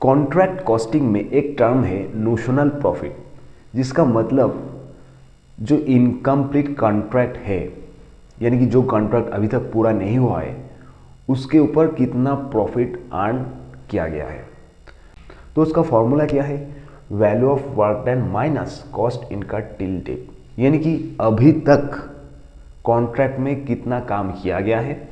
Contract costing में एक term है नोशनल प्रॉफिट, जिसका मतलब जो इनकम्प्लीट कॉन्ट्रैक्ट है, यानी कि जो कॉन्ट्रैक्ट अभी तक पूरा नहीं हुआ है, उसके ऊपर कितना प्रॉफिट अर्न किया गया है। तो उसका फॉर्मूला क्या है? Value of work done minus cost incurred till date, यानी कि अभी तक कॉन्ट्रैक्ट में कितना काम किया गया है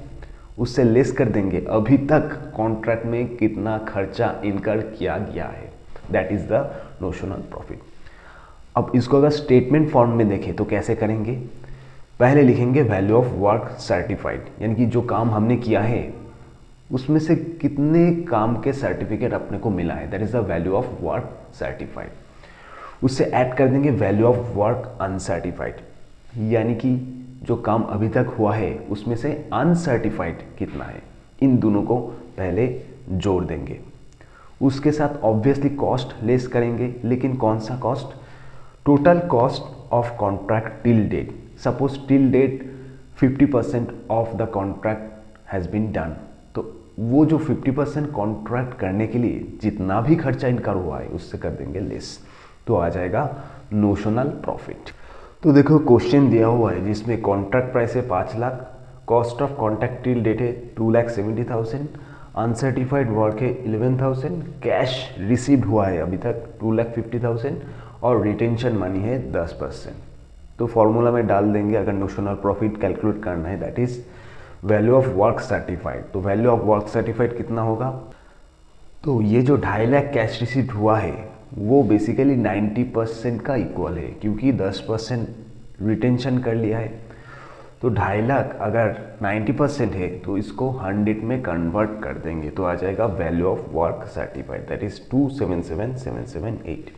उससे लेस कर देंगे अभी तक कॉन्ट्रैक्ट में कितना खर्चा इनकर किया गया है। That is the notional profit. अब इसको अगर स्टेटमेंट फॉर्म में देखें तो कैसे करेंगे? पहले लिखेंगे वैल्यू ऑफ वर्क सर्टिफाइड, यानी कि जो काम हमने किया है उसमें से कितने काम के सर्टिफिकेट अपने को मिला है, that is the value of work certified. उससे ऐड कर देंगे वैल्यू ऑफ वर्क अनसर्टिफाइड, यानी कि जो काम अभी तक हुआ है उसमें से अनसर्टिफाइड कितना है, इन दोनों को पहले जोड़ देंगे। उसके साथ ऑब्वियसली कॉस्ट लेस करेंगे, लेकिन कौन सा cost? Total cost of contract till date. Suppose till date 50% of the contract has been done, तो वो जो 50% कॉन्ट्रैक्ट करने के लिए जितना भी खर्चा इनका हुआ है उससे कर देंगे लेस, तो आ जाएगा नोशनल प्रॉफिट। तो देखो क्वेश्चन दिया हुआ है जिसमें कॉन्ट्रैक्ट प्राइस है 5 lakh, cost of contract till date है 2,70,000, अनसर्टिफाइड वर्क है 11,000, कैश रिसीव्ड हुआ है अभी तक 2,50,000 और रिटेंशन मनी है 10%। तो फॉर्मूला में डाल देंगे अगर नोशनल प्रॉफिट कैलकुलेट करना है, that is value of work certified. तो वैल्यू ऑफ वर्क सर्टिफाइड कितना होगा? तो ये जो 2.5 लाख कैश रिसीव्ड हुआ है वो बेसिकली 90% का इक्वल है, क्योंकि 10% रिटेंशन कर लिया है। तो 2.5 लाख अगर 90% है तो इसको 100 में कन्वर्ट कर देंगे, तो आ जाएगा value of work certified, that is 277,778।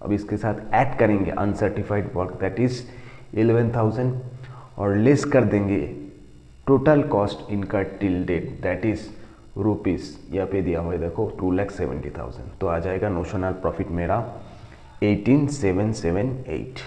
अब इसके साथ ऐड करेंगे अनसर्टिफाइड वर्क, दैट इज 11,000 और लेस कर देंगे total cost incurred till date, that is rupees, यहाँ पे दिया हुआ है देखो 2,70,000। तो आ जाएगा नोशनल प्रॉफिट मेरा 18,778।